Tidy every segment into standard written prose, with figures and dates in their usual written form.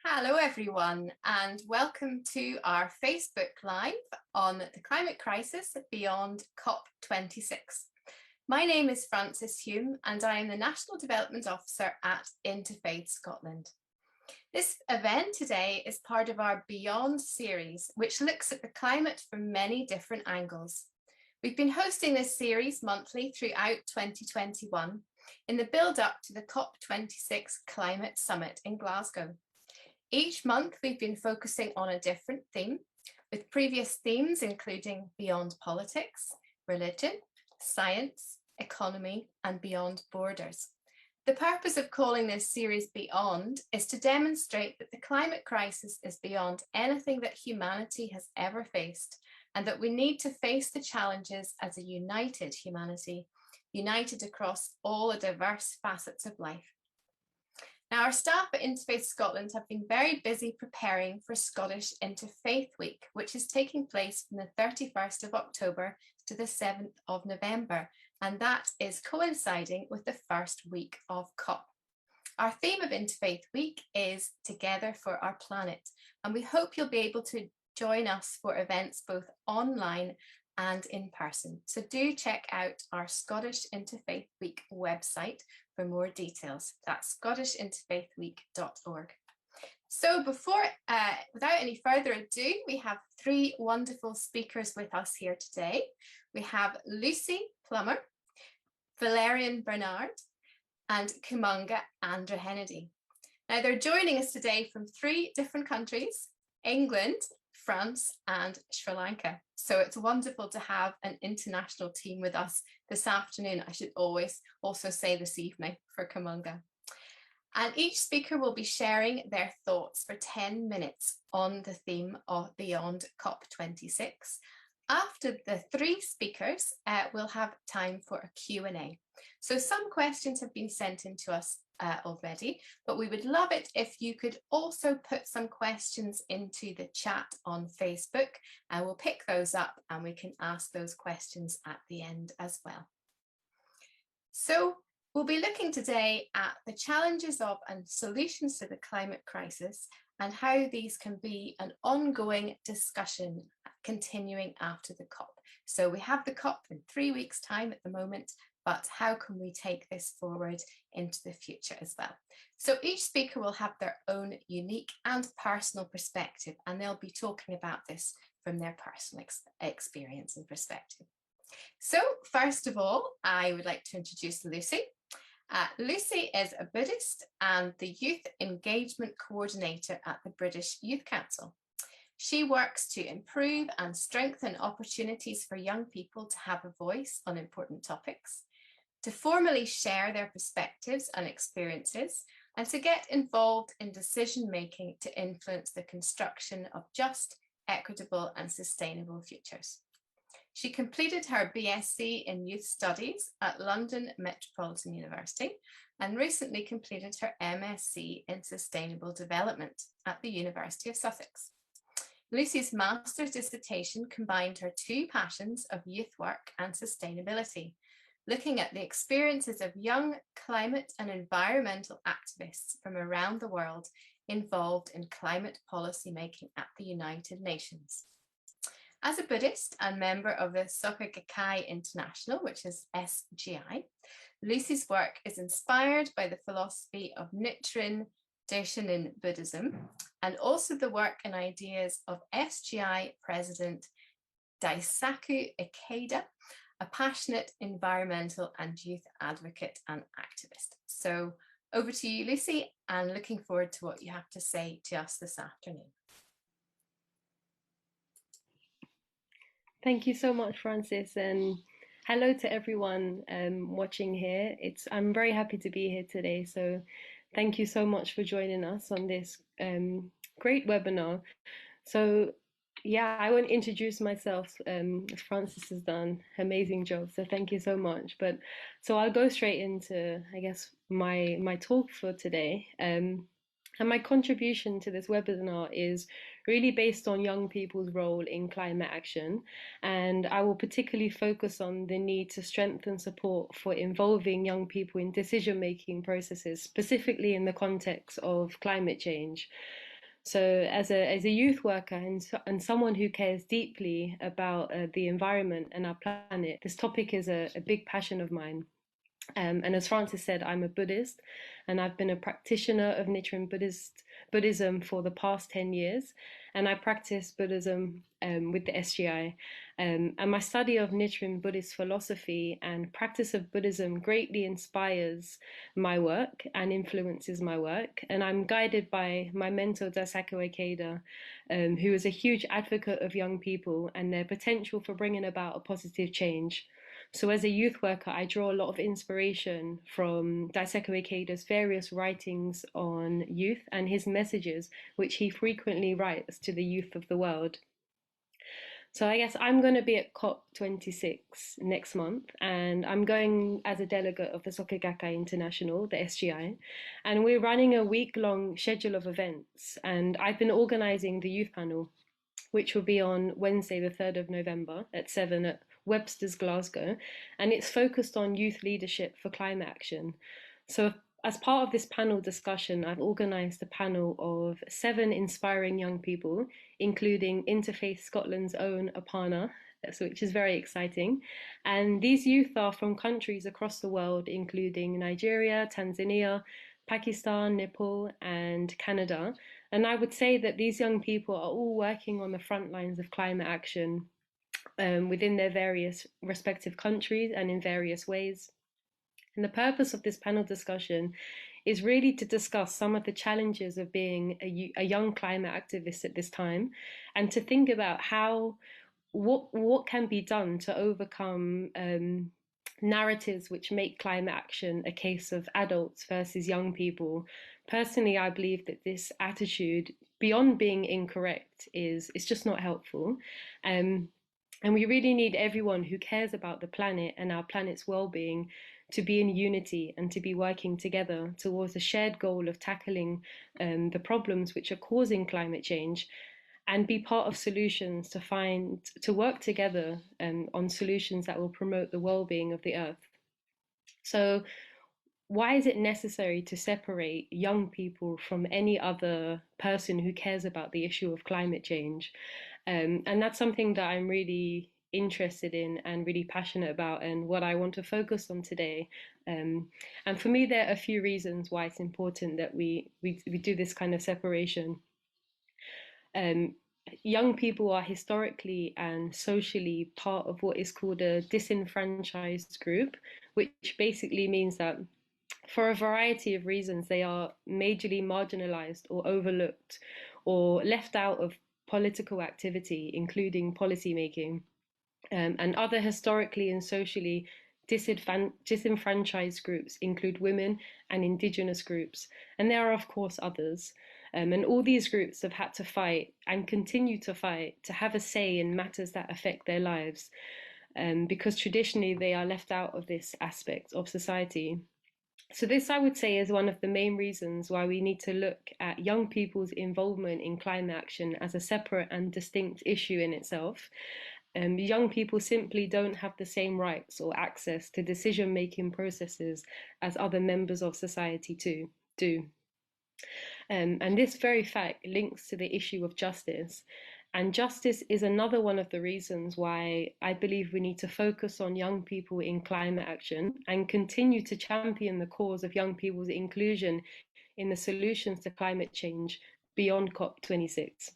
Hello everyone and welcome to our Facebook Live on the climate crisis beyond COP26. My name is Frances Hume and I am the National Development Officer at Interfaith Scotland. This event today is part of our Beyond series, which looks at the climate from many different angles. We've been hosting this series monthly throughout 2021 in the build-up to the COP26 Climate Summit in Glasgow. Each month, we've been focusing on a different theme, with previous themes including beyond politics, religion, science, economy, and beyond borders. The purpose of calling this series Beyond is to demonstrate that the climate crisis is beyond anything that humanity has ever faced, and that we need to face the challenges as a united humanity, united across all the diverse facets of life. Now, our staff at Interfaith Scotland have been very busy preparing for Scottish Interfaith Week, which is taking place from the 31st of October to the 7th of November, and that is coinciding with the first week of COP. Our theme of Interfaith Week is Together for Our Planet, and we hope you'll be able to join us for events both online and in person. So do check out our Scottish Interfaith Week website for more details. That's scottishinterfaithweek.org. So without any further ado, we have three wonderful speakers with us here today. We have Lucy Plummer, Valériane Bernard, and Kumanga Andrahennadi. Now they're joining us today from three different countries: England, France, and Sri Lanka. So it's wonderful to have an international team with us this afternoon. I should always also say this evening for Kumanga. And each speaker will be sharing their thoughts for 10 minutes on the theme of Beyond COP26. After the three speakers, we'll have time for a Q&A. So some questions have been sent in to us already, but we would love it if you could also put some questions into the chat on Facebook, and we'll pick those up and we can ask those questions at the end as well. So we'll be looking today at the challenges of and solutions to the climate crisis and how these can be an ongoing discussion continuing after the COP. So we have the COP in 3 weeks' time at the moment, but how can we take this forward into the future as well? So each speaker will have their own unique and personal perspective, and they'll be talking about this from their personal experience and perspective. So first of all, I would like to introduce Lucy. Lucy is a Buddhist and the Youth Engagement Coordinator at the British Youth Council. She works to improve and strengthen opportunities for young people to have a voice on important topics, to formally share their perspectives and experiences, and to get involved in decision-making to influence the construction of just, equitable and sustainable futures. She completed her BSc in Youth Studies at London Metropolitan University and recently completed her MSc in Sustainable Development at the University of Sussex. Lucy's master's dissertation combined her two passions of youth work and sustainability, looking at the experiences of young climate and environmental activists from around the world involved in climate policy making at the United Nations. As a Buddhist and member of the Soka Gakkai International, which is SGI, Lucy's work is inspired by the philosophy of Nichiren Daishonin Buddhism and also the work and ideas of SGI President Daisaku Ikeda, a passionate environmental and youth advocate and activist. So over to you, Lucy, and looking forward to what you have to say to us this afternoon. Thank you so much, Frances, and hello to everyone watching here. I'm very happy to be here today, so thank you so much for joining us on this great webinar. So yeah, I won't introduce myself, Frances has done an amazing job, so thank you so much. But so I'll go straight into, I guess, my talk for today. And my contribution to this webinar is really based on young people's role in climate action. And I will particularly focus on the need to strengthen support for involving young people in decision-making processes, specifically in the context of climate change. So as a youth worker and someone who cares deeply about the environment and our planet, this topic is a big passion of mine. And as Francis said, I'm a Buddhist, and I've been a practitioner of Nichiren Buddhism for the past 10 years. And I practice Buddhism with the SGI. And my study of Nichiren Buddhist philosophy and practice of Buddhism greatly inspires my work and influences my work. And I'm guided by my mentor, Daisaku Ikeda, who is a huge advocate of young people and their potential for bringing about a positive change. So as a youth worker, I draw a lot of inspiration from Daisaku Ikeda's various writings on youth and his messages, which he frequently writes to the youth of the world. So I guess I'm going to be at COP26 next month, and I'm going as a delegate of the Soka Gakkai International, the SGI, and we're running a week-long schedule of events, and I've been organizing the youth panel, which will be on Wednesday, the 3rd of November at 7 at Webster's, Glasgow, and it's focused on youth leadership for climate action. So as part of this panel discussion, I've organised a panel of 7 inspiring young people, including Interfaith Scotland's own Aparna, which is very exciting. And these youth are from countries across the world, including Nigeria, Tanzania, Pakistan, Nepal, and Canada. And I would say that these young people are all working on the front lines of climate action within their various respective countries and in various ways. And the purpose of this panel discussion is really to discuss some of the challenges of being a young climate activist at this time, and to think about what can be done to overcome narratives which make climate action a case of adults versus young people. Personally, I believe that this attitude, beyond being incorrect, is just not helpful. And we really need everyone who cares about the planet and our planet's well-being to be in unity and to be working together towards a shared goal of tackling the problems which are causing climate change, and be part of solutions to work together on solutions that will promote the well-being of the earth. So why is it necessary to separate young people from any other person who cares about the issue of climate change? And that's something that I'm really interested in and really passionate about, and what I want to focus on today. And for me, there are a few reasons why it's important that we do this kind of separation. Young people are historically and socially part of what is called a disenfranchised group, which basically means that for a variety of reasons, they are majorly marginalized or overlooked or left out of political activity, including policy making. And other historically and socially disenfranchised groups include women and indigenous groups. And there are, of course, others. And all these groups have had to fight and continue to fight to have a say in matters that affect their lives, because traditionally they are left out of this aspect of society. So this, I would say, is one of the main reasons why we need to look at young people's involvement in climate action as a separate and distinct issue in itself. Young people simply don't have the same rights or access to decision-making processes as other members of society do. And this very fact links to the issue of justice. And justice is another one of the reasons why I believe we need to focus on young people in climate action and continue to champion the cause of young people's inclusion in the solutions to climate change beyond COP26.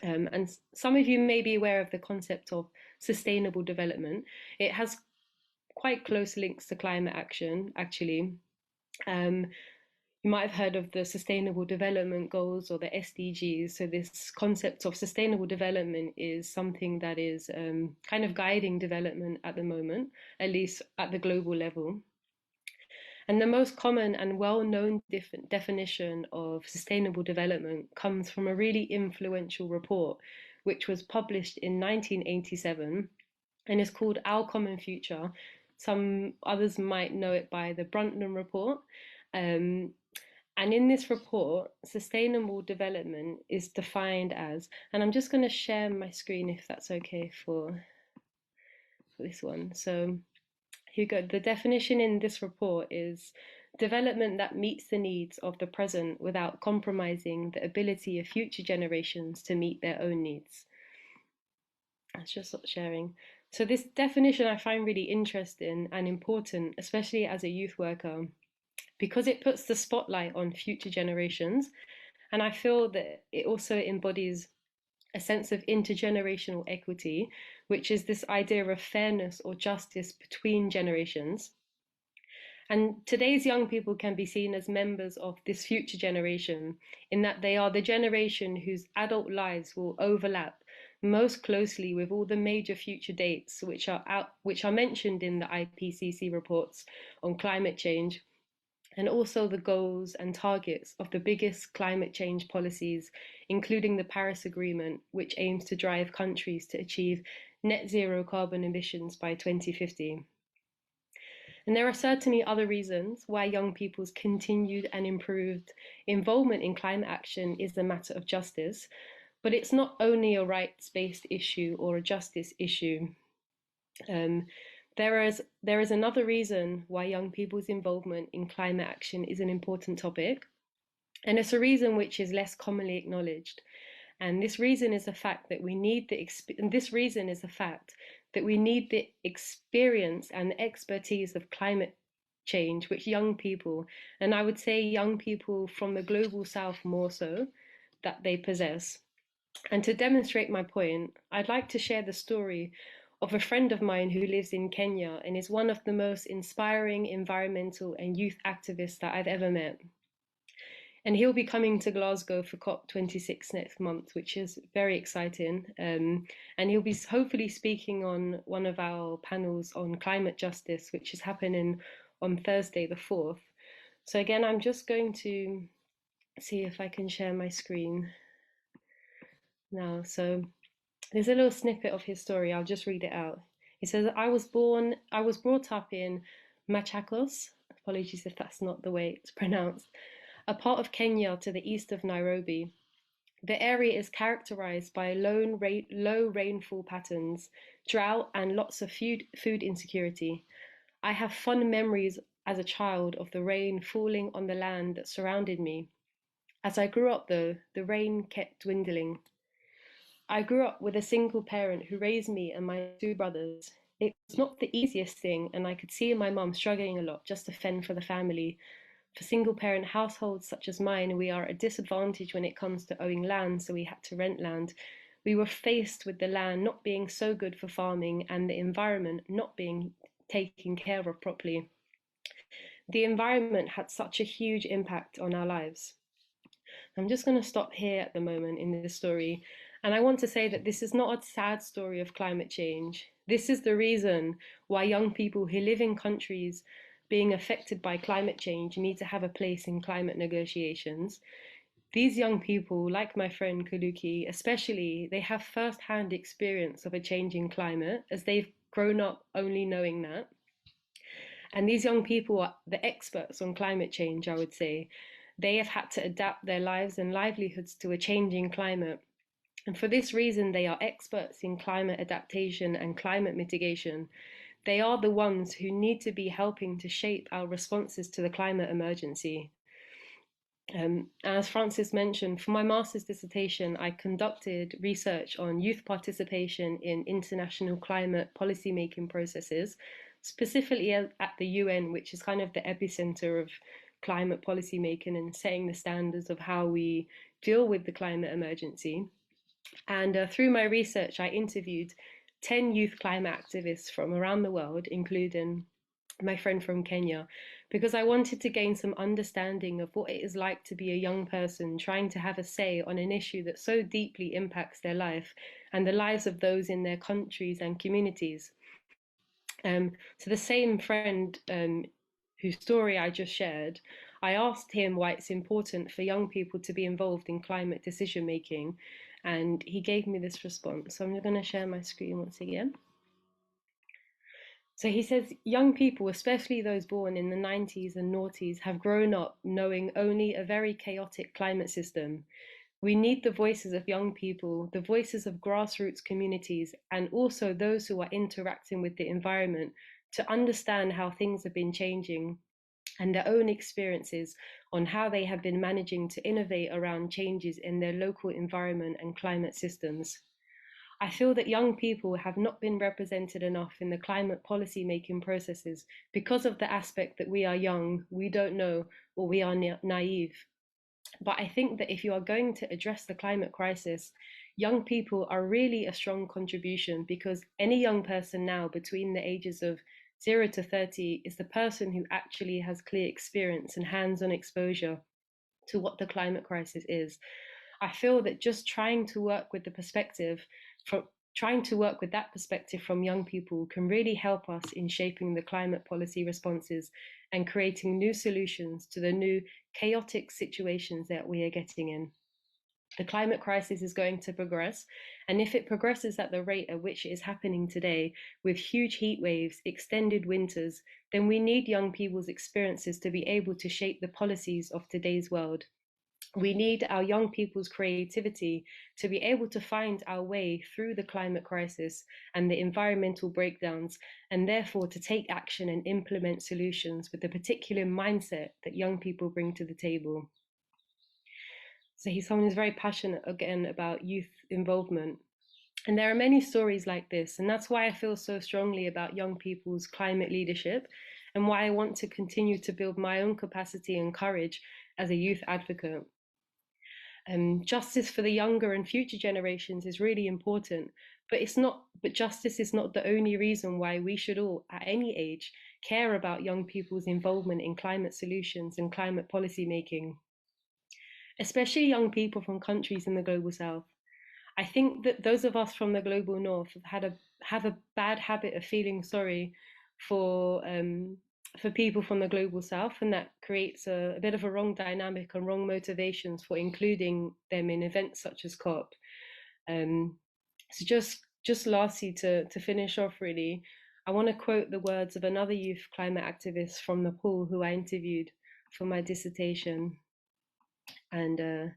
And some of you may be aware of the concept of sustainable development. It has quite close links to climate action, actually. You might have heard of the Sustainable Development Goals, or the SDGs. So this concept of sustainable development is something that is kind of guiding development at the moment, at least at the global level. And the most common and well-known definition of sustainable development comes from a really influential report, which was published in 1987 and is called Our Common Future. Some others might know it by the Brundtland Report. And in this report, sustainable development is defined as, and I'm just going to share my screen if that's okay for this one. So Hugo, the definition in this report is development that meets the needs of the present without compromising the ability of future generations to meet their own needs. That's just sharing. So this definition I find really interesting and important, especially as a youth worker, because it puts the spotlight on future generations. And I feel that it also embodies a sense of intergenerational equity, which is this idea of fairness or justice between generations. And today's young people can be seen as members of this future generation, in that they are the generation whose adult lives will overlap most closely with all the major future dates which are mentioned in the IPCC reports on climate change, and also the goals and targets of the biggest climate change policies, including the Paris Agreement, which aims to drive countries to achieve net zero carbon emissions by 2050. And there are certainly other reasons why young people's continued and improved involvement in climate action is a matter of justice, but it's not only a rights-based issue or a justice issue. Um, there is another reason why young people's involvement in climate action is an important topic, and it's a reason which is less commonly acknowledged. And this reason is the fact that we need the experience and the expertise of climate change, which young people, and I would say young people from the global south more so, that they possess. And to demonstrate my point, I'd like to share the story of a friend of mine who lives in Kenya and is one of the most inspiring environmental and youth activists that I've ever met. And he'll be coming to Glasgow for COP26 next month, which is very exciting. And he'll be hopefully speaking on one of our panels on climate justice, which is happening on Thursday, the 4th. So again, I'm just going to see if I can share my screen now. So there's a little snippet of his story. I'll just read it out. He says, I was brought up in Machakos. Apologies if that's not the way it's pronounced. A part of Kenya to the east of Nairobi. The area is characterized by low rainfall patterns, drought, and lots of food insecurity. I have fond memories as a child of the rain falling on the land that surrounded me. As I grew up, though, the rain kept dwindling. I grew up with a single parent who raised me and my two brothers. It was not the easiest thing, and I could see my mum struggling a lot just to fend for the family. For single parent households such as mine, we are at a disadvantage when it comes to owning land, so we had to rent land. We were faced with the land not being so good for farming and the environment not being taken care of properly. The environment had such a huge impact on our lives. I'm just going to stop here at the moment in this story. And I want to say that this is not a sad story of climate change. This is the reason why young people who live in countries being affected by climate change need to have a place in climate negotiations. These young people, like my friend Kaluki, especially, they have first-hand experience of a changing climate as they've grown up only knowing that. And these young people are the experts on climate change, I would say. They have had to adapt their lives and livelihoods to a changing climate. And for this reason, they are experts in climate adaptation and climate mitigation. They are the ones who need to be helping to shape our responses to the climate emergency. As Francis mentioned, for my master's dissertation, I conducted research on youth participation in international climate policymaking processes, specifically at the UN, which is kind of the epicenter of climate policymaking and setting the standards of how we deal with the climate emergency. And through my research, I interviewed 10 youth climate activists from around the world, including my friend from Kenya, because I wanted to gain some understanding of what it is like to be a young person trying to have a say on an issue that so deeply impacts their life and the lives of those in their countries and communities. So the same friend whose story I just shared, I asked him why it's important for young people to be involved in climate decision making, and he gave me this response. So I'm going to share my screen once again. So he says, young people, especially those born in the 90s and noughties, have grown up knowing only a very chaotic climate system. We need the voices of young people, the voices of grassroots communities, and also those who are interacting with the environment to understand how things have been changing and their own experiences on how they have been managing to innovate around changes in their local environment and climate systems. I feel that young people have not been represented enough in the climate policy making processes because of the aspect that we are young, we don't know, or we are naive. But I think that if you are going to address the climate crisis, young people are really a strong contribution, because any young person now between the ages of 0 to 30 is the person who actually has clear experience and hands-on exposure to what the climate crisis is. I feel that just trying to work with that perspective from young people can really help us in shaping the climate policy responses and creating new solutions to the new chaotic situations that we are getting in. The climate crisis is going to progress, and if it progresses at the rate at which it is happening today, with huge heat waves, extended winters, then we need young people's experiences to be able to shape the policies of today's world. We need our young people's creativity to be able to find our way through the climate crisis and the environmental breakdowns, and therefore to take action and implement solutions with the particular mindset that young people bring to the table. So he's someone who's very passionate, again, about youth involvement. And there are many stories like this, and that's why I feel so strongly about young people's climate leadership, and why I want to continue to build my own capacity and courage as a youth advocate. Justice for the younger and future generations is really important, but justice is not the only reason why we should all, at any age, care about young people's involvement in climate solutions and climate policy making, especially young people from countries in the global south. I think that those of us from the global north have a bad habit of feeling sorry for people from the global south, and that creates a bit of a wrong dynamic and wrong motivations for including them in events such as COP. So just lastly, to finish off, really, I want to quote the words of another youth climate activist from Nepal who I interviewed for my dissertation. And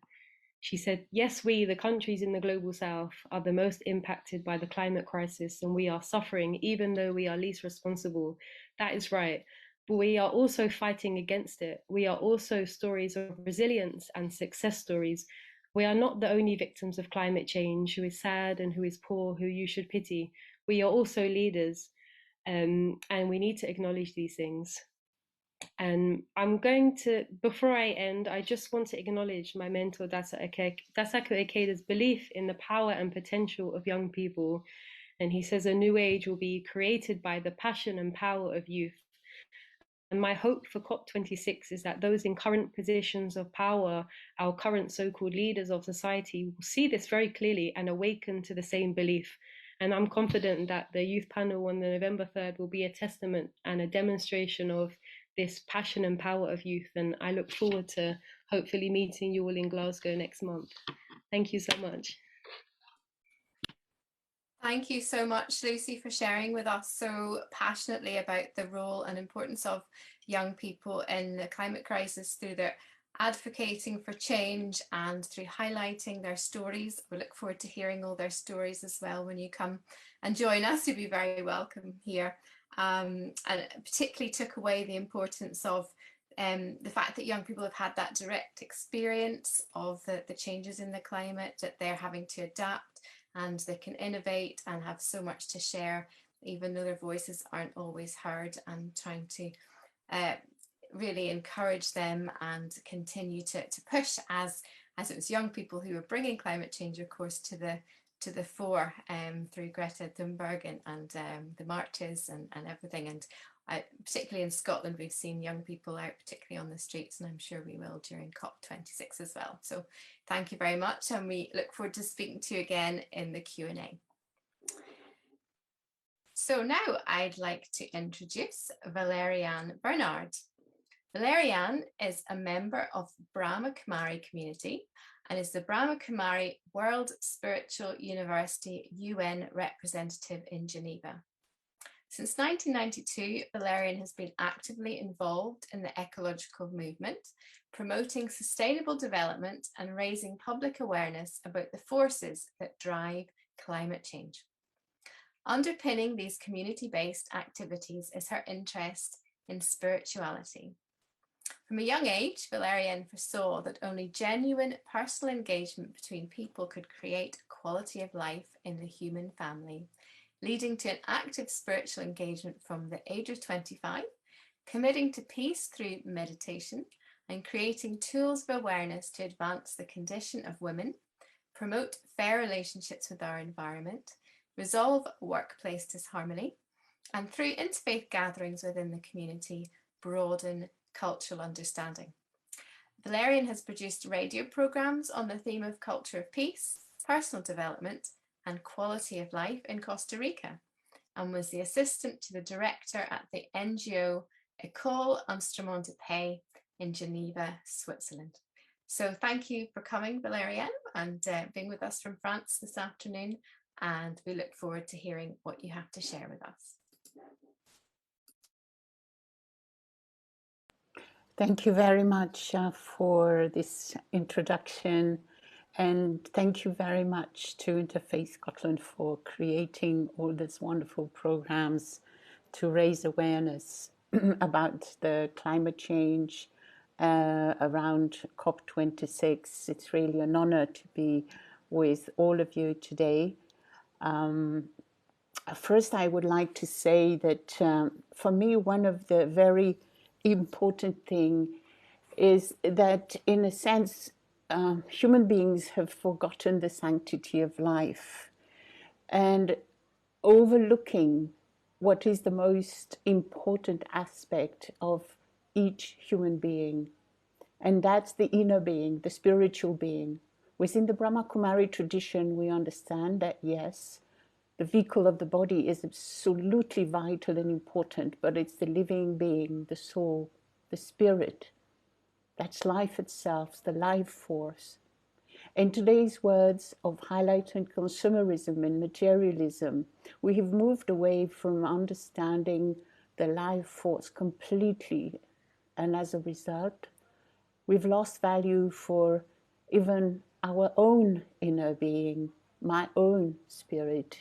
she said, "Yes, we, the countries in the global south, are the most impacted by the climate crisis, and we are suffering even though we are least responsible. That is right. But we are also fighting against it. We are also stories of resilience and success stories. We are not the only victims of climate change who is sad and who is poor, who you should pity. We are also leaders, and we need to acknowledge these things." And before I end, I just want to acknowledge my mentor, Dasaku Ikeda's belief in the power and potential of young people. And he says a new age will be created by the passion and power of youth. And my hope for COP26 is that those in current positions of power, our current so-called leaders of society, will see this very clearly and awaken to the same belief. And I'm confident that the youth panel on the November 3rd will be a testament and a demonstration of this passion and power of youth. And I look forward to hopefully meeting you all in Glasgow next month. Thank you so much. Thank you so much, Lucy, for sharing with us so passionately about the role and importance of young people in the climate crisis through their advocating for change and through highlighting their stories. We look forward to hearing all their stories as well when you come and join us. You'll be very welcome here. And particularly took away the importance of the fact that young people have had that direct experience of the changes in the climate, that they're having to adapt, and they can innovate and have so much to share, even though their voices aren't always heard, and trying to really encourage them and continue to push as it was young people who were bringing climate change, of course, to the fore through Greta Thunberg and the marches and everything. And particularly in Scotland, we've seen young people out, particularly on the streets, and I'm sure we will during COP26 as well. So thank you very much, and we look forward to speaking to you again in the Q&A. So now I'd like to introduce Valériane Bernard. Valériane is a member of the Brahma Kumari community and is the Brahma Kumari World Spiritual University UN representative in Geneva. Since 1992, Valériane has been actively involved in the ecological movement, promoting sustainable development and raising public awareness about the forces that drive climate change. Underpinning these community-based activities is her interest in spirituality. From a young age, Valériane foresaw that only genuine personal engagement between people could create quality of life in the human family, leading to an active spiritual engagement from the age of 25, committing to peace through meditation and creating tools of awareness to advance the condition of women, promote fair relationships with our environment, resolve workplace disharmony, and through interfaith gatherings within the community, broaden cultural understanding. Valériane has produced radio programmes on the theme of culture of peace, personal development, and quality of life in Costa Rica, and was the assistant to the director at the NGO École Instrument de Paix in Geneva, Switzerland. So thank you for coming, Valériane, and being with us from France this afternoon, and we look forward to hearing what you have to share with us. Thank you very much for this introduction, and thank you very much to Interfaith Scotland for creating all these wonderful programs to raise awareness about the climate change around COP26. It's really an honor to be with all of you today. First, I would like to say that for me, one of the very important thing is that, in a sense, human beings have forgotten the sanctity of life and overlooking what is the most important aspect of each human being, and that's the inner being, the spiritual being. Within the Brahma Kumari tradition, we understand that, yes, the vehicle of the body is absolutely vital and important, but it's the living being, the soul, the spirit. That's life itself, the life force. In today's words of highlighting consumerism and materialism, we have moved away from understanding the life force completely, and as a result, we've lost value for even our own inner being, my own spirit.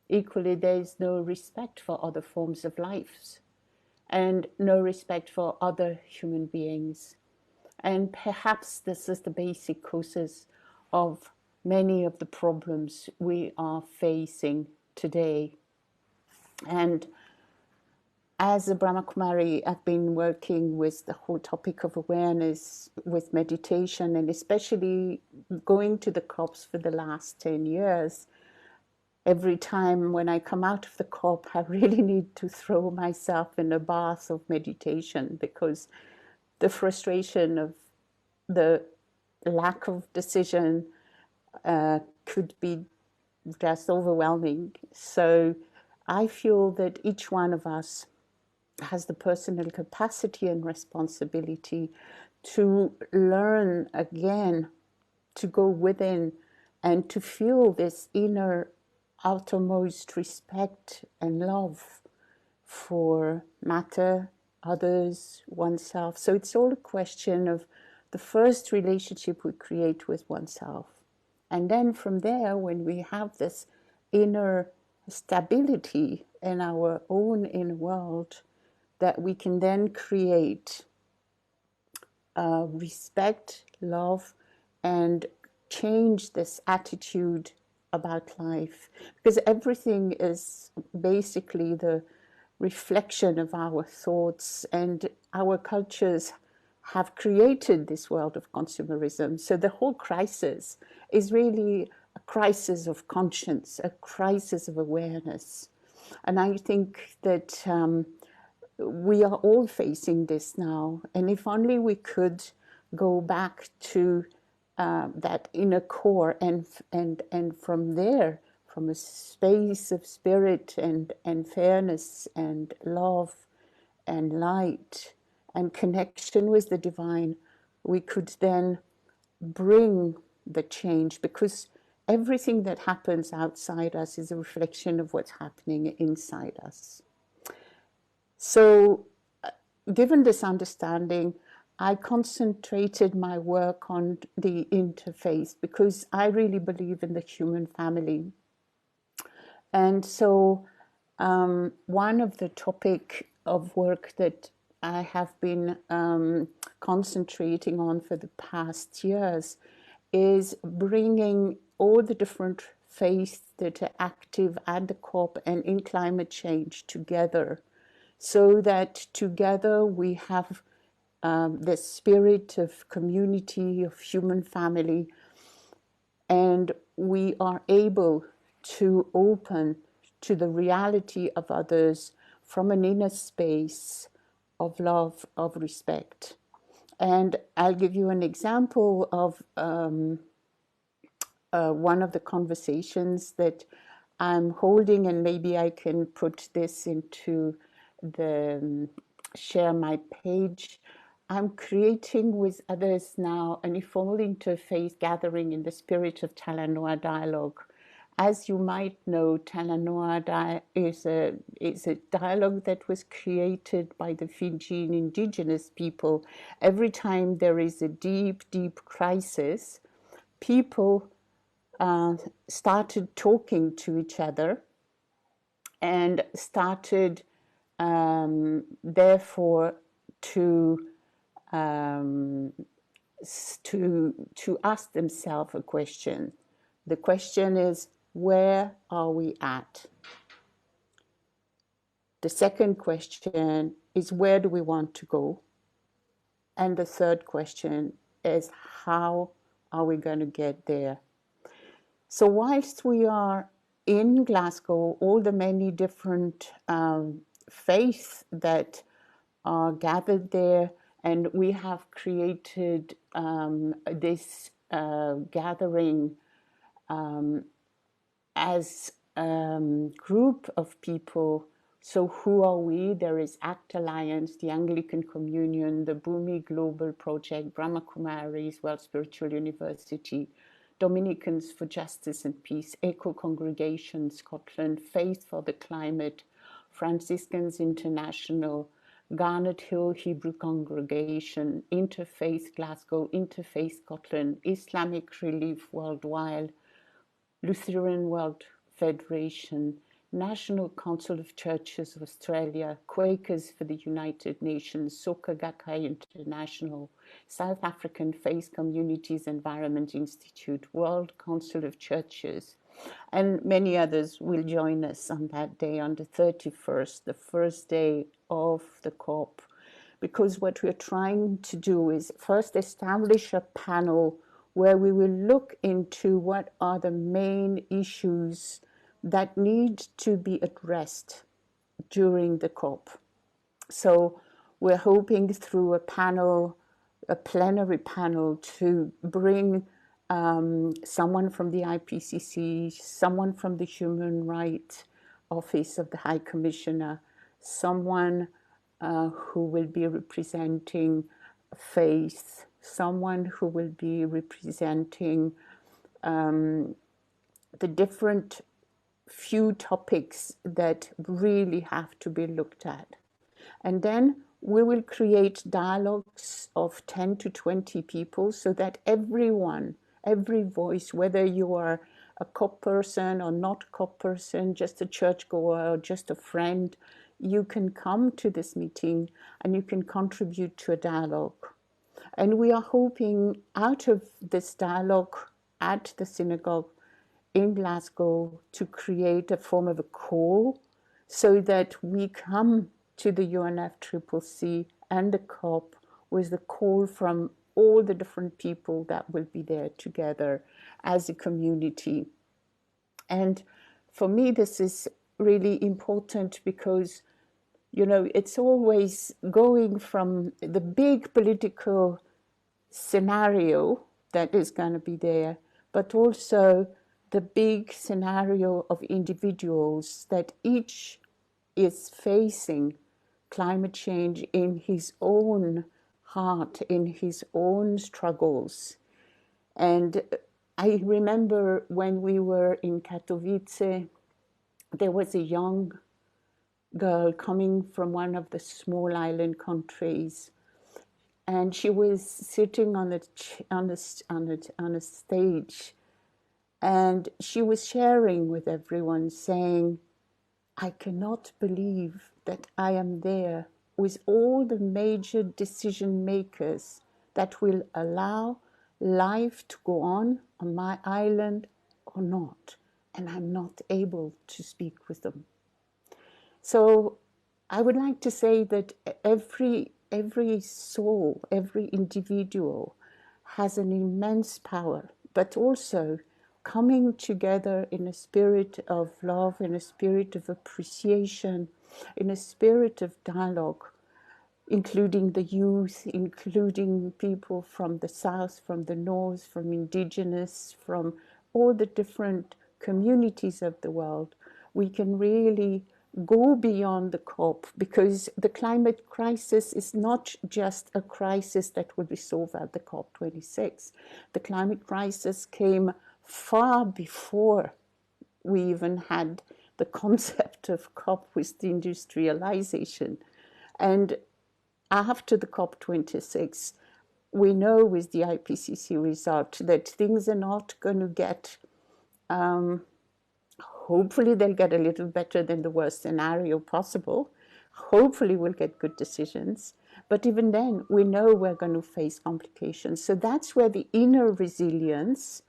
Equally, there is no respect for other forms of life and no respect for other human beings. And perhaps this is the basic causes of many of the problems we are facing today. And as a Brahma Kumari, I've been working with the whole topic of awareness with meditation, and especially going to the COPs for the last 10 years. Every time when I come out of the COP, I really need to throw myself in a bath of meditation, because the frustration of the lack of decision could be just overwhelming. So I feel that each one of us has the personal capacity and responsibility to learn again, to go within and to feel this inner outermost respect and love for matter, others, oneself. So it's all a question of the first relationship we create with oneself. And then from there, when we have this inner stability in our own inner world, that we can then create respect, love, and change this attitude about life. Because everything is basically the reflection of our thoughts, and our cultures have created this world of consumerism. So the whole crisis is really a crisis of conscience, a crisis of awareness. And I think that we are all facing this now. And if only we could go back to that inner core, and from there, from a space of spirit and fairness and love and light and connection with the divine, we could then bring the change, because everything that happens outside us is a reflection of what's happening inside us. So, given this understanding, I concentrated my work on the interfaith, because I really believe in the human family. And so one of the topic of work that I have been concentrating on for the past years is bringing all the different faiths that are active at the COP and in climate change together, so that together we have the spirit of community, of human family, and we are able to open to the reality of others from an inner space of love, of respect. And I'll give you an example of one of the conversations that I'm holding, and maybe I can put this into the share my page. I'm creating with others now an informal interfaith gathering in the spirit of Talanoa dialogue. As you might know, Talanoa is a dialogue that was created by the Fijian indigenous people. Every time there is a deep, deep crisis, people started talking to each other and started, therefore, to ask themselves a question. The question is, where are we at? The second question is, where do we want to go? And the third question is, how are we going to get there? So whilst we are in Glasgow, all the many different faiths that are gathered there, and we have created this gathering as a group of people. So who are we? There is ACT Alliance, the Anglican Communion, the Bhumi Global Project, Brahma Kumaris, World Spiritual University, Dominicans for Justice and Peace, Echo Congregation Scotland, Faith for the Climate, Franciscans International, Garnet Hill Hebrew Congregation, Interfaith Glasgow, Interfaith Scotland, Islamic Relief Worldwide, Lutheran World Federation, National Council of Churches of Australia, Quakers for the United Nations, Soka Gakkai International, South African Faith Communities Environment Institute, World Council of Churches, and many others will join us on that day, on the 31st, the first day of the COP, because what we're trying to do is first establish a panel where we will look into what are the main issues that need to be addressed during the COP. So we're hoping through a panel, a plenary panel, to bring someone from the IPCC, someone from the Human Rights Office of the High Commissioner, someone who will be representing faith, someone who will be representing the different few topics that really have to be looked at. And then we will create dialogues of 10 to 20 people so that everyone, every voice, whether you are a COP person or not COP person, just a churchgoer or just a friend, you can come to this meeting and you can contribute to a dialogue. And we are hoping out of this dialogue at the synagogue in Glasgow to create a form of a call so that we come to the UNFCCC and the COP with the call from all the different people that will be there together as a community. And for me, this is really important because, you know, it's always going from the big political scenario that is going to be there, but also the big scenario of individuals that each is facing climate change in his own heart, in his own struggles. And I remember when we were in Katowice, there was a young girl coming from one of the small island countries, and she was sitting on a stage, And she was sharing with everyone, saying, I cannot believe that I am there with all the major decision makers that will allow life to go on my island or not. And I'm not able to speak with them. So I would like to say that every soul, every individual has an immense power, but also coming together in a spirit of love, in a spirit of appreciation, in a spirit of dialogue, including the youth, including people from the south, from the north, from indigenous, from all the different communities of the world, we can really go beyond the COP, because the climate crisis is not just a crisis that will be solved at the COP26. The climate crisis came far before we even had the concept of COP with the industrialization. And after the COP26, we know with the IPCC result that things are not going to get, hopefully they'll get a little better than the worst scenario possible. Hopefully we'll get good decisions. But even then, we know we're going to face complications. So that's where the inner resilience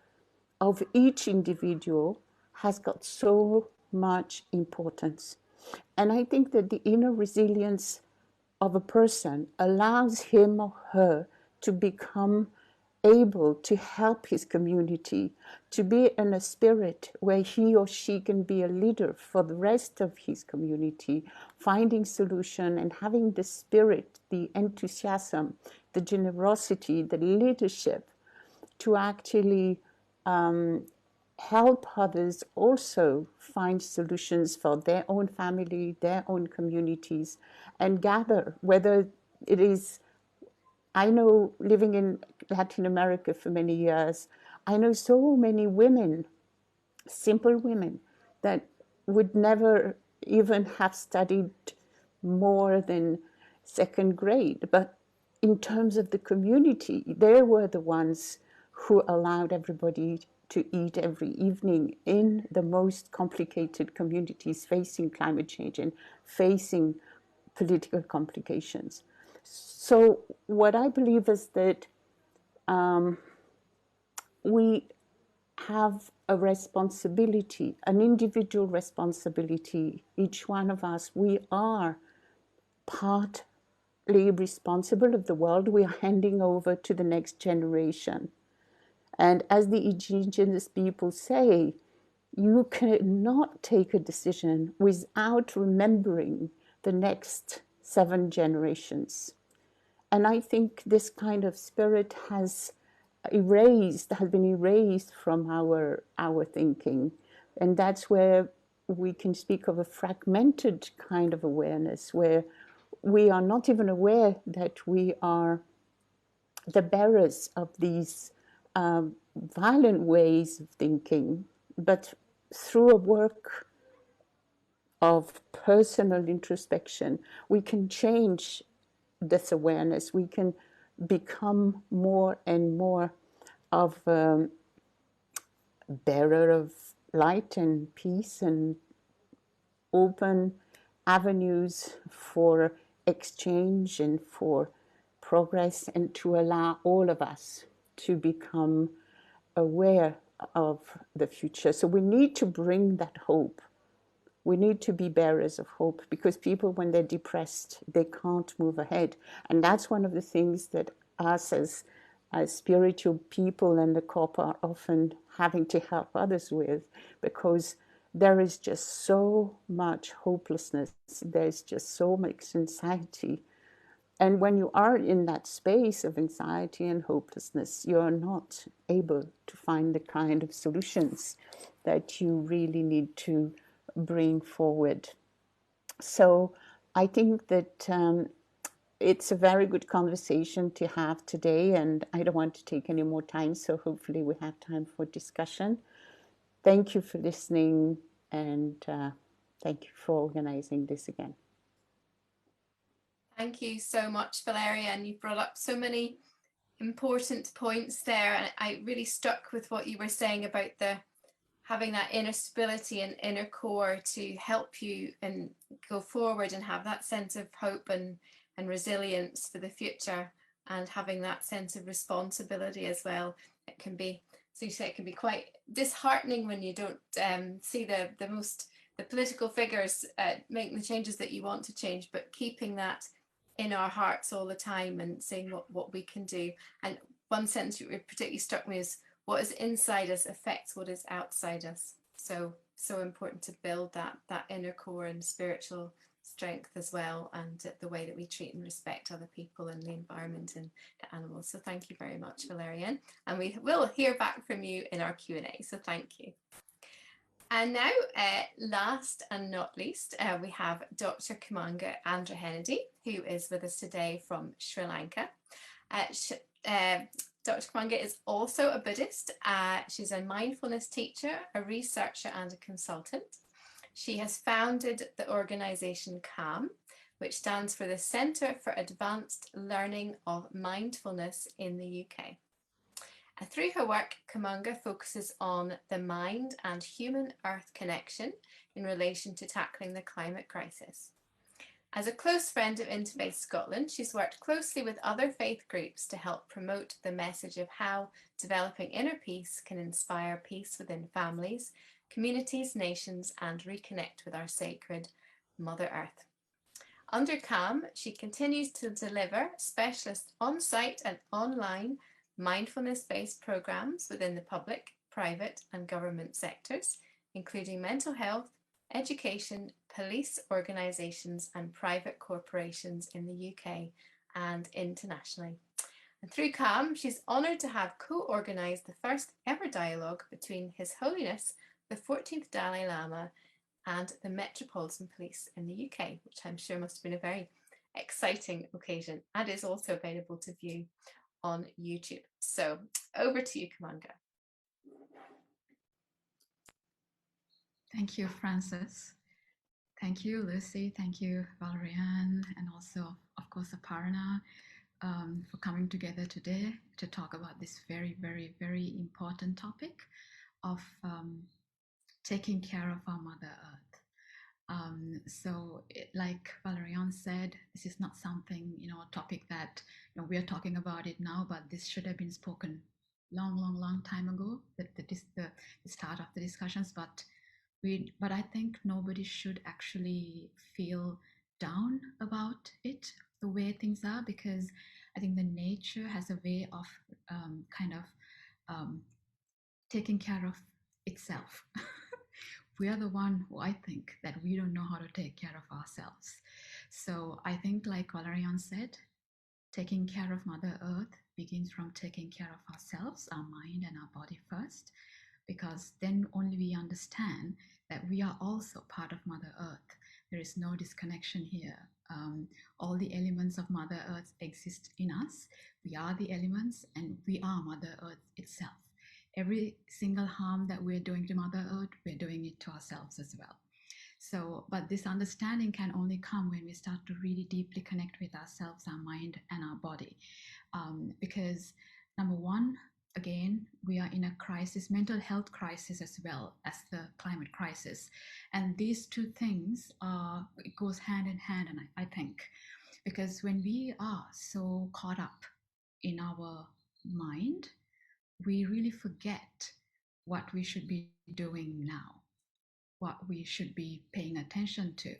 of each individual has got so much importance. And I think that the inner resilience of a person allows him or her to become able to help his community, to be in a spirit where he or she can be a leader for the rest of his community, finding solution and having the spirit, the enthusiasm, the generosity, the leadership to actually help others also find solutions for their own family, their own communities, and gather, whether it is, I know living in Latin America for many years, I know so many women, simple women, that would never even have studied more than second grade. But in terms of the community, they were the ones who allowed everybody to eat every evening in the most complicated communities facing climate change and facing political complications. So what I believe is that we have a responsibility, an individual responsibility. Each one of us, we are partly responsible of the world we are handing over to the next generation. And as the indigenous people say, you cannot take a decision without remembering the next 7 generations. And I think this kind of spirit has been erased from our thinking. And that's where we can speak of a fragmented kind of awareness, where we are not even aware that we are the bearers of these violent ways of thinking, but through a work of personal introspection, we can change this awareness. We can become more and more of a bearer of light and peace and open avenues for exchange and for progress, and to allow all of us to become aware of the future. So we need to bring that hope. We need to be bearers of hope, because people, when they're depressed, they can't move ahead. And that's one of the things that us as spiritual people and the COP are often having to help others with, because there is just so much hopelessness. There's just so much anxiety. And when you are in that space of anxiety and hopelessness, you're not able to find the kind of solutions that you really need to bring forward. So I think that it's a very good conversation to have today, and I don't want to take any more time, so hopefully we have time for discussion. Thank you for listening, and thank you for organizing this again. Thank you so much, Valériane. You brought up so many important points there, and I really stuck with what you were saying about the having that inner stability and inner core to help you and go forward and have that sense of hope and resilience for the future, and having that sense of responsibility as well. It can be, so you say, it can be quite disheartening when you don't see the political figures making the changes that you want to change, but keeping that in our hearts all the time and saying what we can do. And one sentence that particularly struck me is, what is inside us affects what is outside us. So important to build that inner core and spiritual strength as well, and the way that we treat and respect other people and the environment and the animals. So thank you very much, Valériane, and we will hear back from you in our Q&A, so thank you. And now, last and not least, we have Dr. Kumanga Andrahennadi, who is with us today from Sri Lanka. Dr. Kumanga is also a Buddhist. She's a mindfulness teacher, a researcher, and a consultant. She has founded the organization CALM, which stands for the Centre for Advanced Learning of Mindfulness in the UK. Through her work, Kumanga focuses on the mind and human-earth connection in relation to tackling the climate crisis. As a close friend of Interfaith Scotland, she's worked closely with other faith groups to help promote the message of how developing inner peace can inspire peace within families, communities, nations, and reconnect with our sacred Mother Earth. Under CALM, she continues to deliver specialist on-site and online mindfulness-based programs within the public, private, and government sectors, including mental health, education, police organisations, and private corporations in the UK and internationally. And through CALM, she's honoured to have co-organised the first ever dialogue between His Holiness the 14th Dalai Lama and the Metropolitan Police in the UK, which I'm sure must have been a very exciting occasion, and is also available to view on YouTube. So over to you, Kumanga. Thank you, Frances. Thank you, Lucy. Thank you, Valériane, and also, of course, Aparna, for coming together today to talk about this very, very, very important topic of taking care of our Mother Earth. Like Valériane said, this is not something, a topic that we are talking about it now, but this should have been spoken long time ago. That is the start of the discussions, but I think nobody should actually feel down about it, the way things are, because I think the nature has a way of taking care of itself. We are the one who I think that we don't know how to take care of ourselves. So I think, like Valériane said, taking care of Mother Earth begins from taking care of ourselves, our mind and our body first, because then only we understand that we are also part of Mother Earth. There is no disconnection here. All the elements of Mother Earth exist in us. We are the elements and we are Mother Earth itself. Every single harm that we're doing to Mother Earth, we're doing it to ourselves as well. So, but this understanding can only come when we start to really deeply connect with ourselves, our mind and our body. Because number one, again, we are in a crisis, mental health crisis as well as the climate crisis. And these two things it goes hand in hand, and I think, because when we are so caught up in our mind, we really forget what we should be doing now, what we should be paying attention to.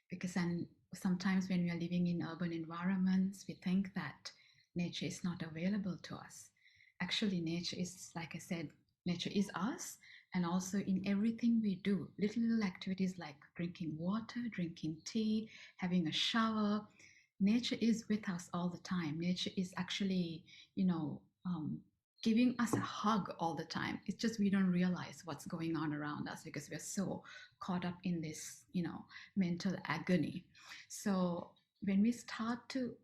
Because then sometimes when we are living in urban environments, we think that nature is not available to us. Actually, nature is, like I said, nature is us, and also in everything we do, little activities like drinking water, drinking tea, having a shower. Nature is with us all the time. Nature is actually, giving us a hug all the time. It's just we don't realize what's going on around us because we're so caught up in this, mental agony. So when we start to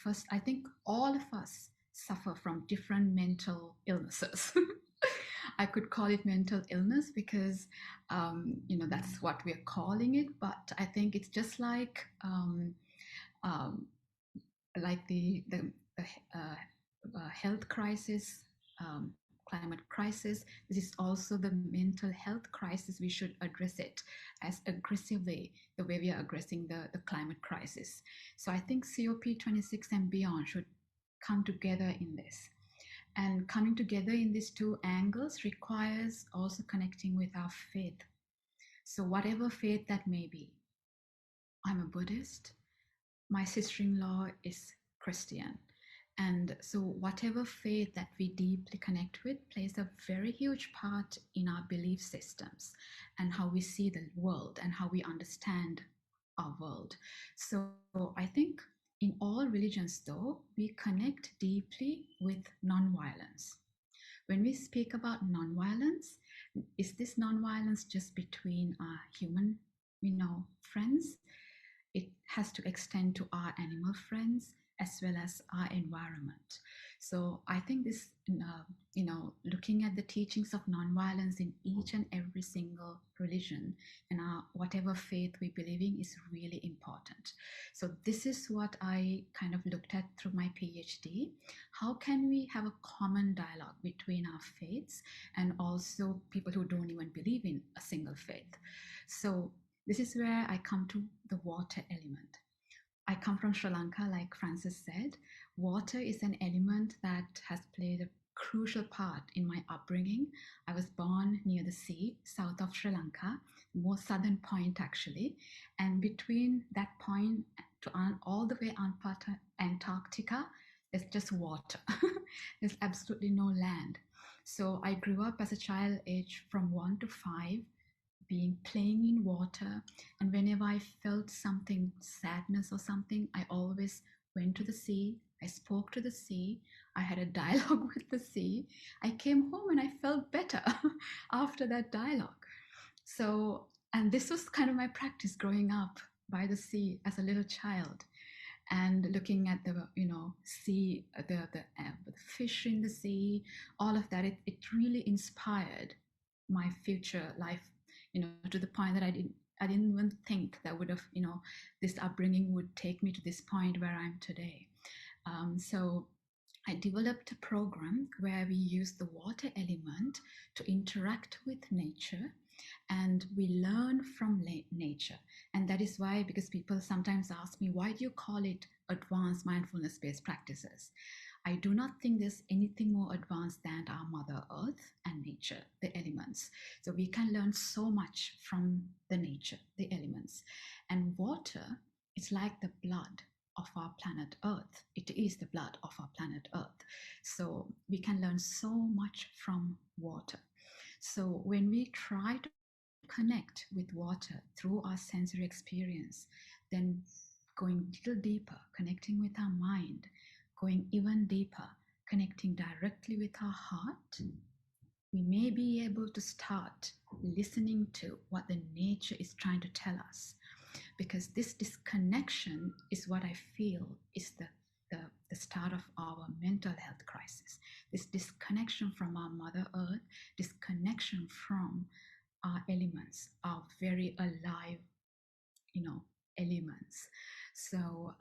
first, I think all of us suffer from different mental illnesses. I could call it mental illness because, that's what we're calling it. But I think it's just like the health crisis, climate crisis, this is also the mental health crisis. We should address it as aggressively the way we are addressing the climate crisis. So I think COP26 and beyond should come together in this. And coming together in these two angles requires also connecting with our faith. So whatever faith that may be, I'm a Buddhist, my sister-in-law is Christian. And so whatever faith that we deeply connect with plays a very huge part in our belief systems and how we see the world and how we understand our world. So I think in all religions, though, we connect deeply with nonviolence. When we speak about nonviolence, is this nonviolence just between our human, friends? It has to extend to our animal friends as well as our environment. So I think this, looking at the teachings of nonviolence in each and every single religion and whatever faith we believe in is really important. So this is what I kind of looked at through my PhD. How can we have a common dialogue between our faiths and also people who don't even believe in a single faith? So this is where I come to the water element. I come from Sri Lanka, like Francis said. Water is an element that has played a crucial part in my upbringing. I was born near the sea, south of Sri Lanka, more southern point actually. And between that point to all the way Antarctica, there's just water. There's absolutely no land. So I grew up as a child aged from 1 to 5, playing in water, and whenever I felt something, sadness or something, I always went to the sea. I spoke to the sea. I had a dialogue with the sea. I came home and I felt better after that dialogue. So, and this was kind of my practice growing up by the sea as a little child, and looking at the sea, the fish in the sea, all of that. It really inspired my future life, to the point that I didn't even think that would have, this upbringing would take me to this point where I'm today. So I developed a program where we use the water element to interact with nature, and we learn from nature. And that is why, because people sometimes ask me, why do you call it advanced mindfulness-based practices? I do not think there's anything more advanced than our Mother Earth and nature, the elements. So we can learn so much from the nature, the elements. And water is like the blood of our planet Earth. It is the blood of our planet Earth. So we can learn so much from water. So when we try to connect with water through our sensory experience, then going a little deeper, connecting with our mind, going even deeper, connecting directly with our heart, we may be able to start listening to what the nature is trying to tell us. Because this disconnection is what I feel is the start of our mental health crisis. This disconnection from our Mother Earth, disconnection from our elements, our very alive, elements. So,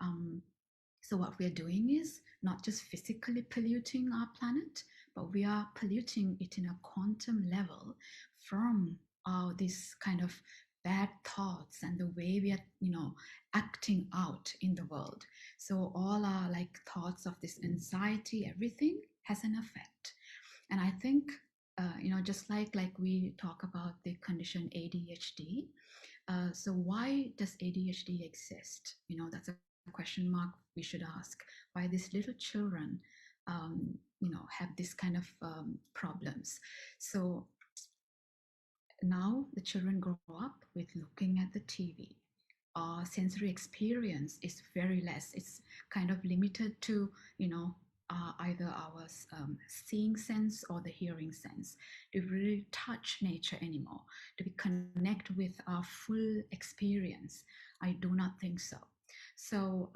so what we're doing is not just physically polluting our planet, but we are polluting it in a quantum level from this kind of bad thoughts and the way we are, acting out in the world. So all our thoughts of this anxiety, everything has an effect. And I think, just like we talk about the condition ADHD. So why does ADHD exist? That's a question mark we should ask. Why these little children, have this kind of problems? So now the children grow up with looking at the TV. Our sensory experience is very less. It's kind of limited to, either our seeing sense or the hearing sense. To really touch nature anymore, to connect with our full experience, I do not think so. So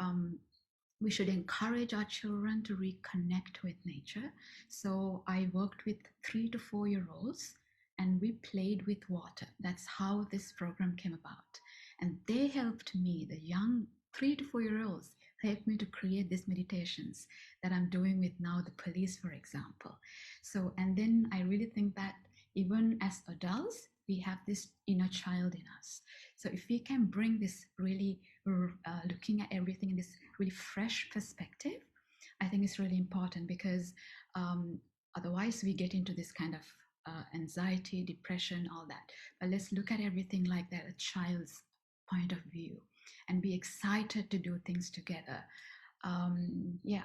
we should encourage our children to reconnect with nature. So I worked with 3 to 4 year olds and we played with water. That's how this program came about. And they helped me, the young 3 to 4 year olds helped me to create these meditations that I'm doing with now the police, for example. So, and then I really think that even as adults, we have this inner child in us. So if we can bring this really looking at everything in this really fresh perspective, I think it's really important, because otherwise we get into this kind of anxiety, depression, all that. But let's look at everything like that, a child's point of view, and be excited to do things together. Yeah.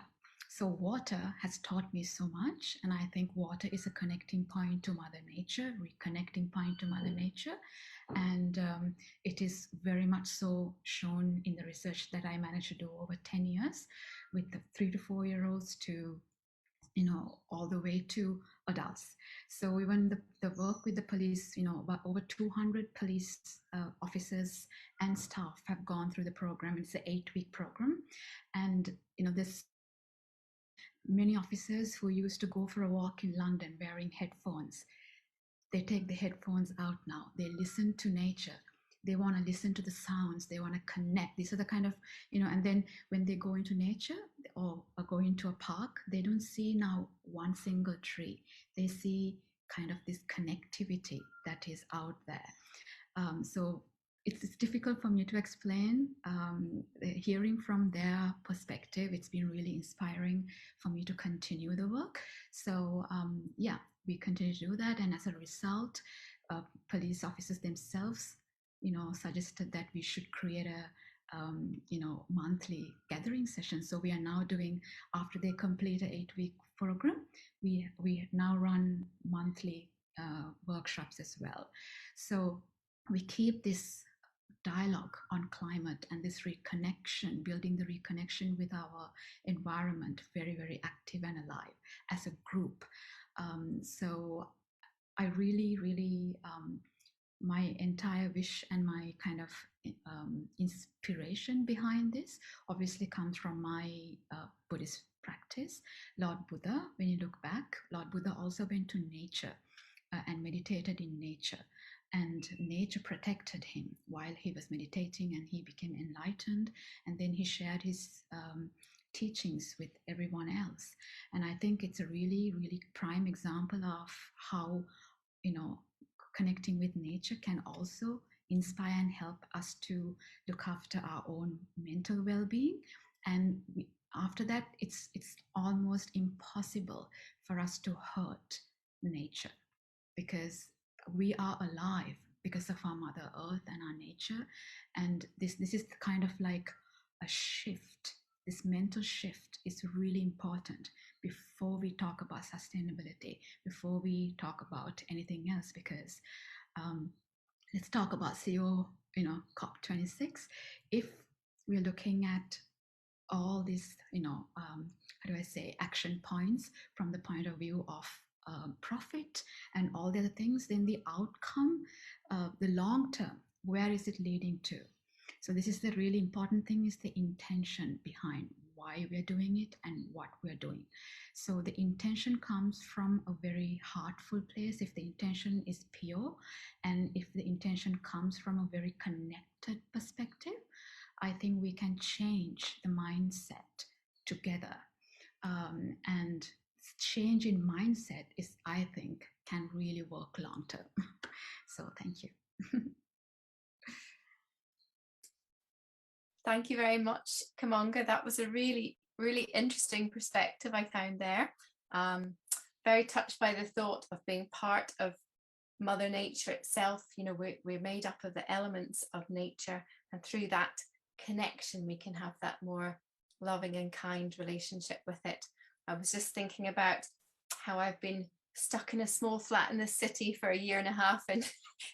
So water has taught me so much, and I think water is a connecting point to Mother Nature, reconnecting point to Mother Nature. And it is very much so shown in the research that I managed to do over 10 years with the 3 to 4 year olds to, you know, all the way to adults. So even the work with the police, you know, about over 200 police officers and staff have gone through the program. It's an 8-week program. And, you know, there's many officers who used to go for a walk in London wearing headphones. They take the headphones out now. They listen to nature. They want to listen to the sounds. They want to connect. These are the kind of, you know, and then when they go into nature or go into a park, they don't see now one single tree. They see kind of this connectivity that is out there. So it's difficult for me to explain. Hearing from their perspective, it's been really inspiring for me to continue the work. So yeah, we continue to do that. And as a result, police officers themselves, you know, suggested that we should create a, you know, monthly gathering session. So we are now doing, after they complete an 8-week program, we now run monthly workshops as well. So we keep this dialogue on climate and this reconnection, building the reconnection with our environment, very, very active and alive as a group. So I really, really, my entire wish and my kind of inspiration behind this obviously comes from my Buddhist practice. Lord Buddha, when you look back, Lord Buddha also went to nature and meditated in nature. And nature protected him while he was meditating, and he became enlightened. And then he shared his teachings with everyone else. And I think it's a really, really prime example of how, you know, connecting with nature can also inspire and help us to look after our own mental well-being. And after that, it's almost impossible for us to hurt nature, because we are alive because of our Mother Earth and our nature. And this is kind of like a shift. This mental shift is really important before we talk about sustainability, before we talk about anything else, because let's talk about COP26. If we're looking at all these, how do I say, action points from the point of view of profit and all the other things, then the outcome, the long term, where is it leading to? So this is the really important thing, is the intention behind why we're doing it and what we're doing. So the intention comes from a very heartful place, if the intention is pure, and if the intention comes from a very connected perspective, I think we can change the mindset together. And change in mindset is, I think, can really work long term. So thank you. Thank you very much, Kumanga. That was a really, really interesting perspective I found there. Very touched by the thought of being part of Mother Nature itself. You know, we're made up of the elements of nature, and through that connection, we can have that more loving and kind relationship with it. I was just thinking about how I've been stuck in a small flat in the city for 1.5 years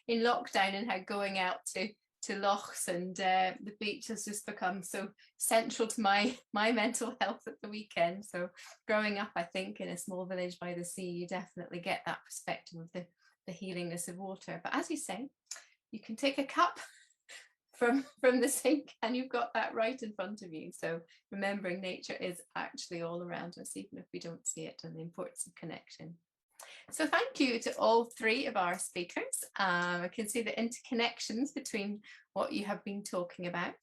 in lockdown, and how going out to lochs and the beach has just become so central to my mental health at the weekend. So growing up, I think, in a small village by the sea, you definitely get that perspective of the healingness of water. But as you say, you can take a cup from the sink and you've got that right in front of you. So remembering nature is actually all around us, even if we don't see it, and the importance of connection. So thank you to all 3 of our speakers. I can see the interconnections between what you have been talking about.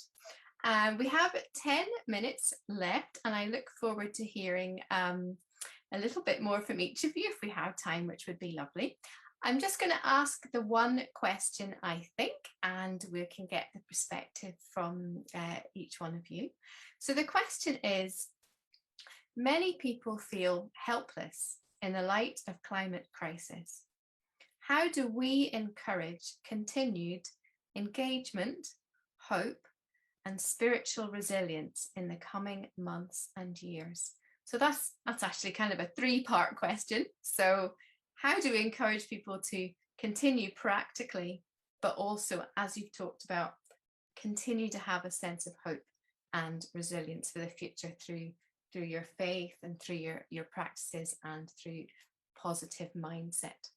We have 10 minutes left, and I look forward to hearing a little bit more from each of you if we have time, which would be lovely. I'm just going to ask the one question, I think, and we can get the perspective from each one of you. So the question is, many people feel helpless in the light of climate crisis. How do we encourage continued engagement, hope, and spiritual resilience in the coming months and years? So that's actually kind of a three-part question. So how do we encourage people to continue practically, but also, as you've talked about, continue to have a sense of hope and resilience for the future through your faith and through your practices and through positive mindset?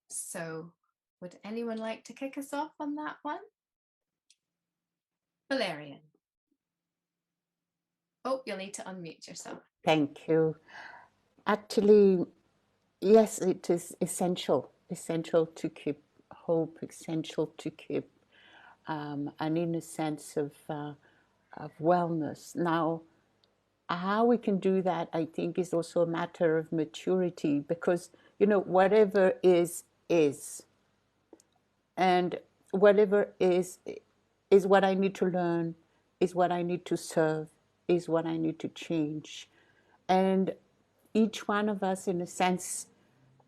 So would anyone like to kick us off on that one? Valériane. Oh, you'll need to unmute yourself. Thank you. Actually, yes, it is essential to keep hope, essential to keep an inner sense of wellness. Now, how we can do that, I think, is also a matter of maturity, because, whatever is. And whatever is what I need to learn, is what I need to serve, is what I need to change. And each one of us, in a sense,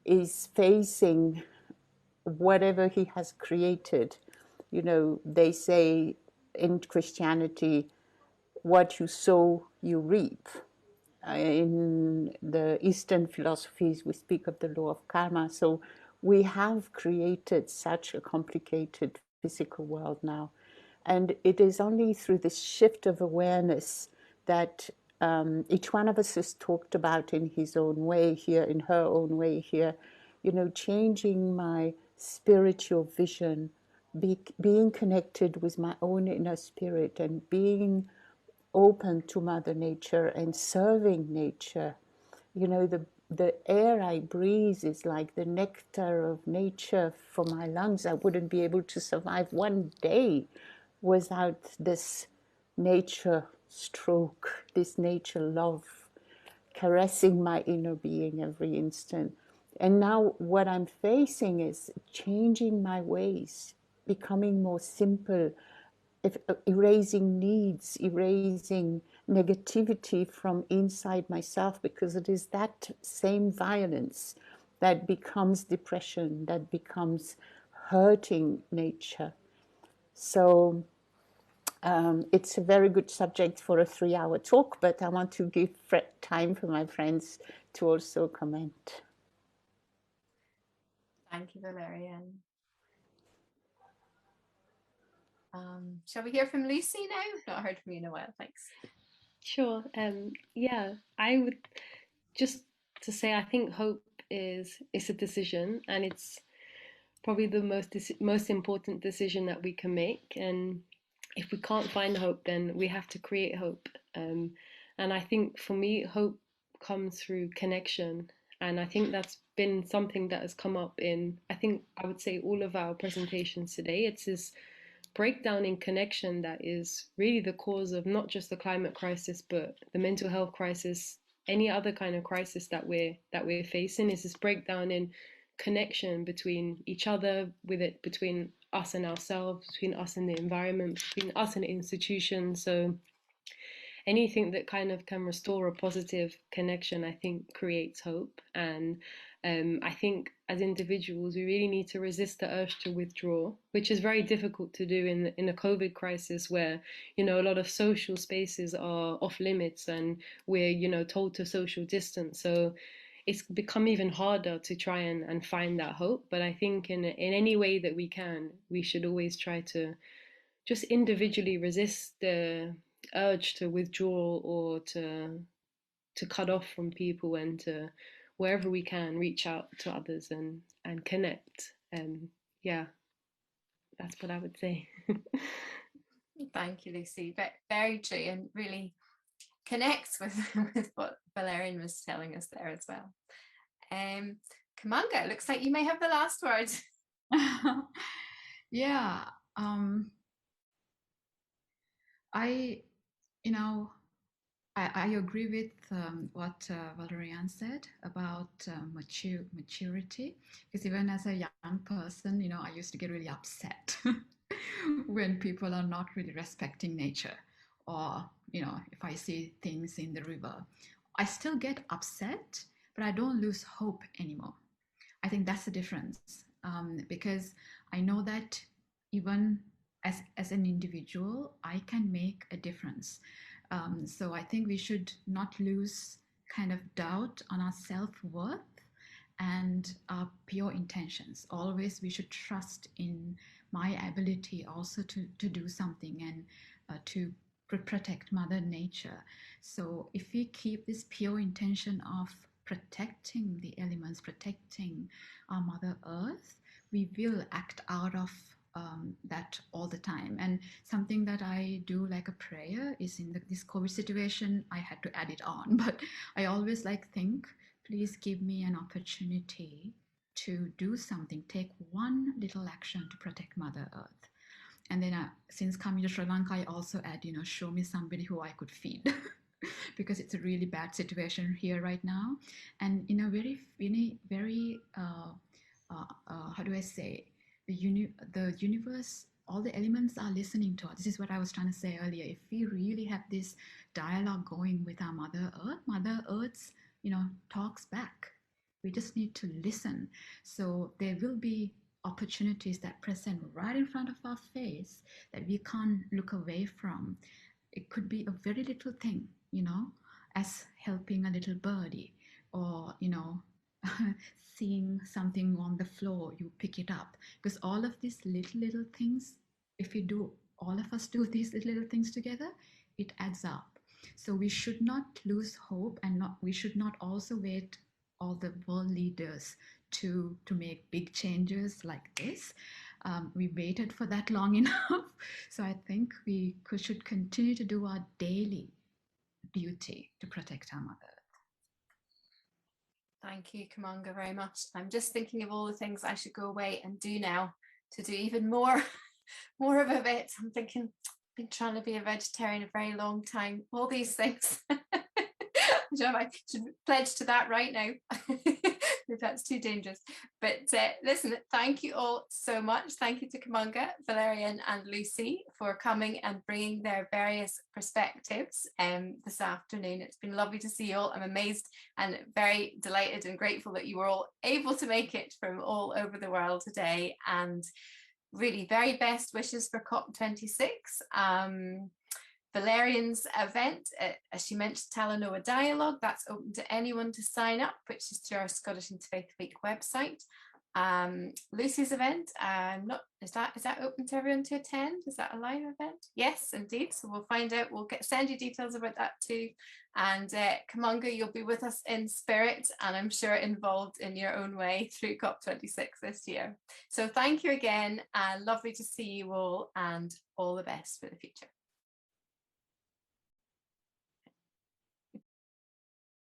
is facing whatever he has created. They say in Christianity, what you sow, you reap. In the Eastern philosophies, we speak of the law of karma. So we have created such a complicated physical world now. And it is only through this shift of awareness that each one of us has talked about in his own way here, in her own way here, changing my spiritual vision, being connected with my own inner spirit, and being open to Mother Nature and serving nature. The air I breathe is like the nectar of nature for my lungs. I wouldn't be able to survive one day without this nature stroke, this nature love, caressing my inner being every instant. And now what I'm facing is changing my ways, becoming more simple, erasing needs, erasing negativity from inside myself, because it is that same violence that becomes depression, that becomes hurting nature. So it's a very good subject for a 3-hour talk, but I want to give time for my friends to also comment. Thank you, Valériane. Shall we hear from Lucy now? Not heard from you in a while, thanks. Sure. Yeah, I would just to say I think hope is a decision, and it's probably the most important decision that we can make. And if we can't find hope, then we have to create hope. And I think for me, hope comes through connection. And I think that's been something that has come up in, I would say, all of our presentations today. It's this breakdown in connection that is really the cause of not just the climate crisis, but the mental health crisis, any other kind of crisis that we're facing. Is this breakdown in connection between each other, between us and ourselves, between us and the environment, between us and institutions. So anything that kind of can restore a positive connection, I think, creates hope. And I think as individuals, we really need to resist the urge to withdraw, which is very difficult to do in a COVID crisis where, a lot of social spaces are off limits and we're, told to social distance. So it's become even harder to try and find that hope. But I think in any way that we can, we should always try to just individually resist the urge to withdraw or to cut off from people, and to wherever we can reach out to others and connect. Yeah, that's what I would say. Thank you, Lucy. Very true, and really connects with what Valériane was telling us there as well. Kumanga, looks like you may have the last word. Yeah. I, you know, I agree with what Valériane said about maturity, because even as a young person, I used to get really upset when people are not really respecting nature, or if I see things in the river, I still get upset, but I don't lose hope anymore. I think that's the difference, because I know that even as an individual, I can make a difference. So I think we should not lose kind of doubt on our self-worth and our pure intentions. Always we should trust in my ability also to do something and to protect Mother Nature. So if we keep this pure intention of protecting the elements, protecting our Mother Earth, we will act out of that all the time. And something that I do like a prayer is in this COVID situation, I had to add it on, but I always think, please give me an opportunity to do something, take one little action to protect Mother Earth. And then since coming to Sri Lanka, I also add, show me somebody who I could feed. Because it's a really bad situation here right now. And in a very how do I say, the universe, all the elements are listening to us. This is what I was trying to say earlier. If we really have this dialogue going with our Mother Earth's, talks back. We just need to listen. So there will be opportunities that present right in front of our face that we can't look away from. It could be a very little thing, as helping a little birdie, or, seeing something on the floor, you pick it up. Because all of these little things, if all of us do these little things together, it adds up. So we should not lose hope, and we should not also wait all the world leaders to make big changes like this. We waited for that long enough. So I think we should continue to do our daily duty to protect our Mother Earth. Thank you, Kumanga, very much. I'm just thinking of all the things I should go away and do now to do even more of a bit. I'm thinking, I've been trying to be a vegetarian a very long time. All these things. I should pledge to that right now. If that's too dangerous. But listen, thank you all so much. Thank you to Kumanga, Valériane and Lucy for coming and bringing their various perspectives this afternoon. It's been lovely to see you all. I'm amazed and very delighted and grateful that you were all able to make it from all over the world today, and really very best wishes for COP26. Valériane's event, as she mentioned, Talanoa Dialogue, that's open to anyone to sign up, which is through our Scottish Interfaith Week website. Lucy's event, is that open to everyone to attend? Is that a live event? Yes, indeed. So we'll find out. We'll send you details about that too. And Kumanga, you'll be with us in spirit, and I'm sure involved in your own way through COP26 this year. So thank you again, and lovely to see you all, and all the best for the future.